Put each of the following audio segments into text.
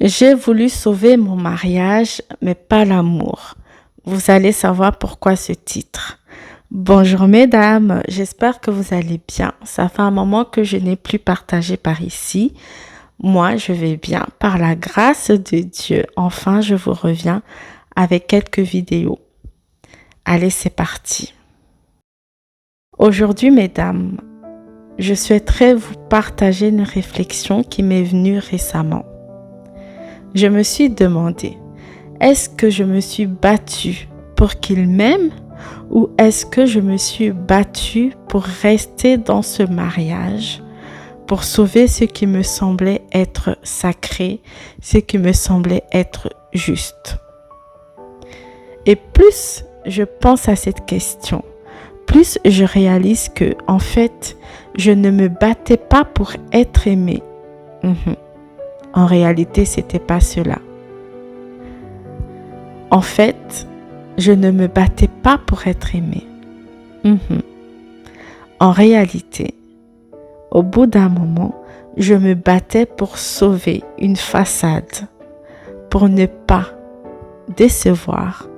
J'ai voulu sauver mon mariage, mais pas l'amour. Vous allez savoir pourquoi ce titre. Bonjour mesdames, j'espère que vous allez bien. Ça fait un moment que je n'ai plus partagé par ici. Moi, je vais bien. Par la grâce de Dieu, enfin, je vous reviens avec quelques vidéos. Allez, c'est parti. Aujourd'hui, mesdames, je souhaiterais vous partager une réflexion qui m'est venue récemment. Je me suis demandé, est-ce que je me suis battue pour qu'il m'aime ou est-ce que je me suis battue pour rester dans ce mariage, pour sauver ce qui me semblait être sacré, ce qui me semblait être juste? Et plus je pense à cette question, plus je réalise que, en fait, je ne me battais pas pour être aimée. En réalité, c'était pas cela. En fait, je ne me battais pas pour être aimée. En réalité, au bout d'un moment, je me battais pour sauver une façade, pour ne pas décevoir,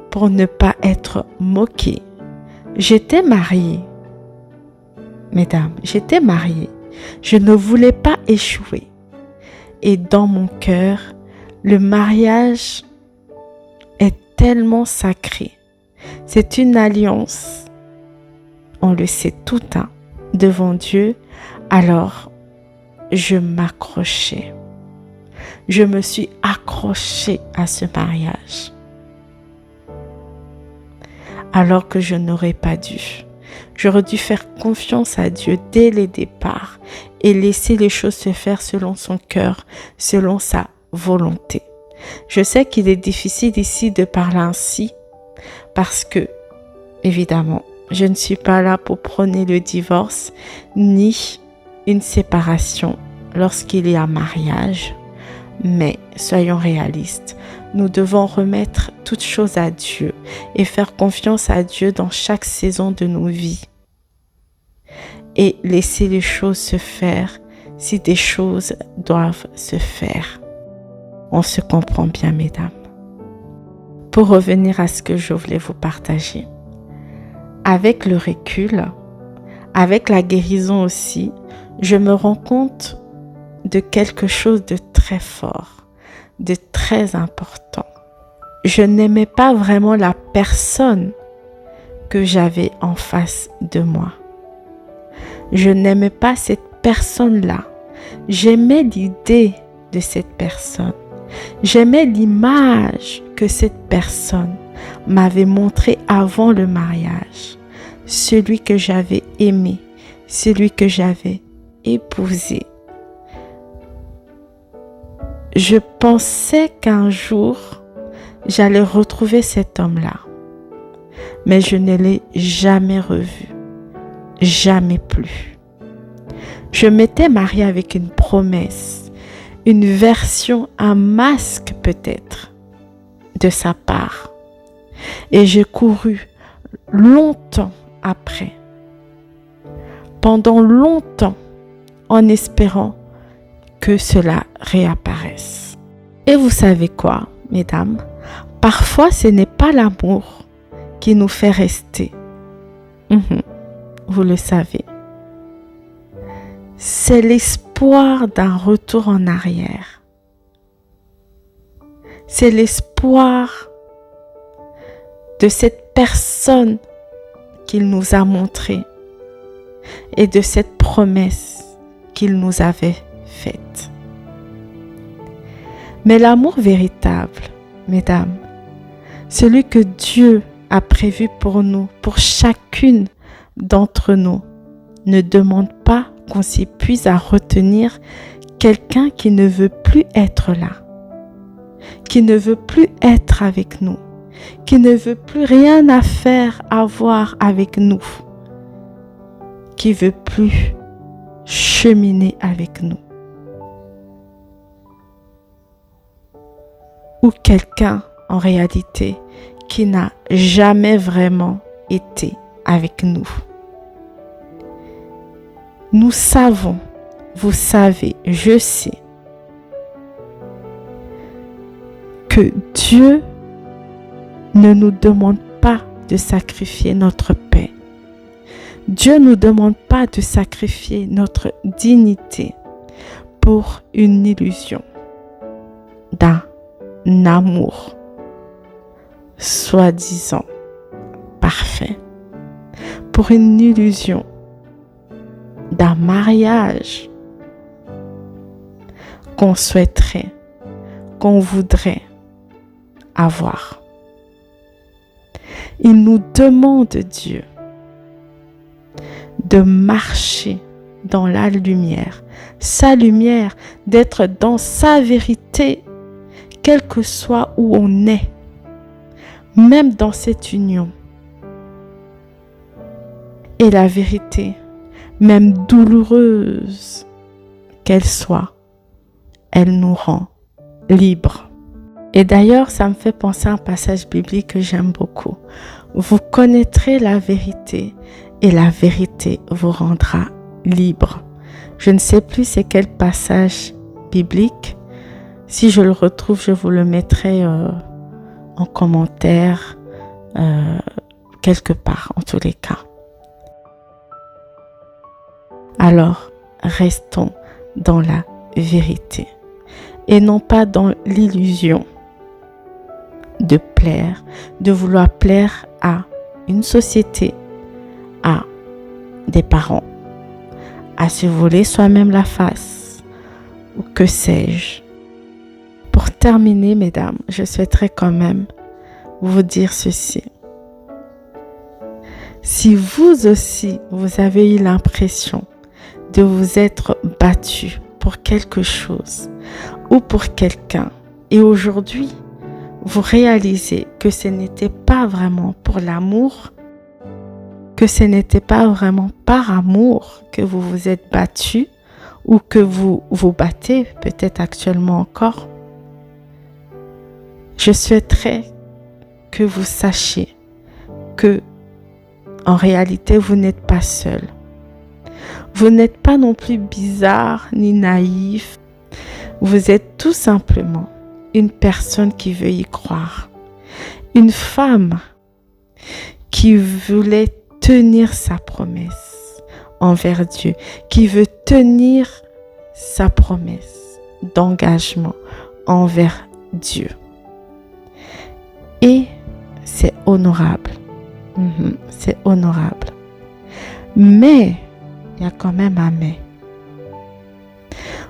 pour ne pas être moquée. J'étais mariée. Mesdames, j'étais mariée. Je ne voulais pas échouer. Et dans mon cœur, le mariage est tellement sacré. C'est une alliance, on le sait tout, devant Dieu. Alors, je m'accrochais. Je me suis accrochée à ce mariage. Alors que je n'aurais pas dû. J'aurais dû faire confiance à Dieu dès le départ et laisser les choses se faire selon son cœur, selon sa volonté. Je sais qu'il est difficile ici de parler ainsi parce que, évidemment, je ne suis pas là pour prôner le divorce ni une séparation lorsqu'il y a mariage. Mais soyons réalistes, nous devons remettre toutes choses à Dieu et faire confiance à Dieu dans chaque saison de nos vies. Et laisser les choses se faire si des choses doivent se faire. On se comprend bien, mesdames. Pour revenir à ce que je voulais vous partager, avec le recul, avec la guérison aussi, je me rends compte de quelque chose de très fort, de très important. Je n'aimais pas vraiment la personne que j'avais en face de moi. Je n'aimais pas cette personne-là. J'aimais l'idée de cette personne. J'aimais l'image que cette personne m'avait montrée avant le mariage. Celui que j'avais aimé, celui que j'avais épousé. Je pensais qu'un jour, j'allais retrouver cet homme-là. Mais je ne l'ai jamais revu. Jamais plus. Je m'étais mariée avec une promesse, une version, un masque peut-être, de sa part. Et j'ai couru longtemps après, pendant longtemps, en espérant que cela réapparaisse. Et vous savez quoi, mesdames? Parfois, ce n'est pas l'amour qui nous fait rester. Vous le savez. C'est l'espoir d'un retour en arrière. C'est l'espoir de cette personne qu'il nous a montrée et de cette promesse qu'il nous avait faite. Mais l'amour véritable, mesdames, celui que Dieu a prévu pour nous, pour chacune d'entre nous, ne demande pas qu'on s'épuise à retenir quelqu'un qui ne veut plus être là, qui ne veut plus être avec nous, qui ne veut plus rien à faire, à voir avec nous, qui veut plus cheminer avec nous. Ou quelqu'un, en réalité, qui n'a jamais vraiment été avec nous. Nous savons, vous savez, je sais, que Dieu ne nous demande pas de sacrifier notre paix. Dieu ne nous demande pas de sacrifier notre dignité pour une illusion d'un amour soi-disant parfait, pour une illusion d'un mariage qu'on souhaiterait, qu'on voudrait avoir. Il nous demande, Dieu, de marcher dans la lumière, sa lumière, d'être dans sa vérité, quel que soit où on est, même dans cette union. Et la vérité, même douloureuse qu'elle soit, elle nous rend libres. Et d'ailleurs, ça me fait penser à un passage biblique que j'aime beaucoup. Vous connaîtrez la vérité et la vérité vous rendra libre. Je ne sais plus c'est quel passage biblique. Si je le retrouve, je vous le mettrai en commentaire quelque part, en tous les cas. Alors, restons dans la vérité et non pas dans l'illusion de plaire, de vouloir plaire à une société, à des parents, à se voler soi-même la face, ou que sais-je. Pour terminer, mesdames, je souhaiterais quand même vous dire ceci. Si vous aussi, vous avez eu l'impression de vous être battu pour quelque chose ou pour quelqu'un, et aujourd'hui, vous réalisez que ce n'était pas vraiment pour l'amour, que ce n'était pas vraiment par amour que vous vous êtes battu ou que vous vous battez peut-être actuellement encore, je souhaiterais que vous sachiez que en réalité, vous n'êtes pas seul. Vous n'êtes pas non plus bizarre ni naïf. Vous êtes tout simplement une personne qui veut y croire. Une femme qui voulait tenir sa promesse envers Dieu, qui veut tenir sa promesse d'engagement envers Dieu. Et c'est honorable. C'est honorable. Mais, il y a quand même un mais.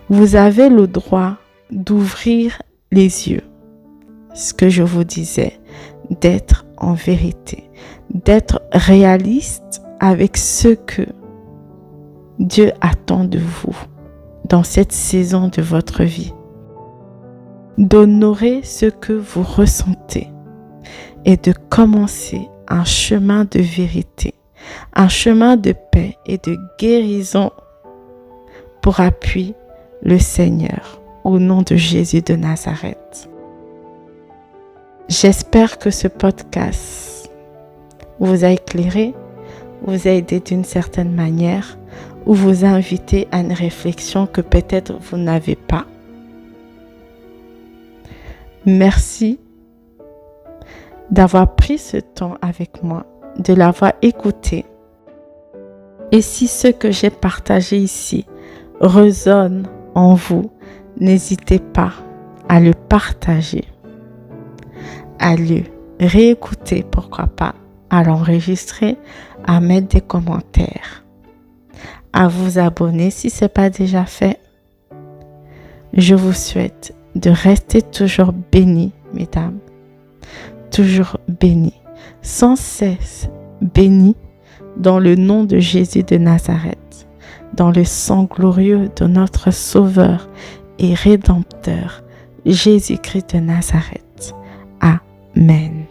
Vous avez le droit d'ouvrir les yeux. Ce que je vous disais, d'être en vérité, d'être réaliste avec ce que Dieu attend de vous dans cette saison de votre vie. D'honorer ce que vous ressentez et de commencer un chemin de vérité, un chemin de paix et de guérison pour appui le Seigneur au nom de Jésus de Nazareth. J'espère que ce podcast vous a éclairé, vous a aidé d'une certaine manière ou vous a invité à une réflexion que peut-être vous n'avez pas. Merci d'avoir pris ce temps avec moi, de l'avoir écouté. Et si ce que j'ai partagé ici résonne en vous, n'hésitez pas à le partager, à le réécouter, pourquoi pas, à l'enregistrer, à mettre des commentaires, à vous abonner si ce n'est pas déjà fait. Je vous souhaite de rester toujours bénis, mesdames, toujours bénis, sans cesse bénis dans le nom de Jésus de Nazareth, dans le sang glorieux de notre Sauveur et Rédempteur, Jésus-Christ de Nazareth. Amen.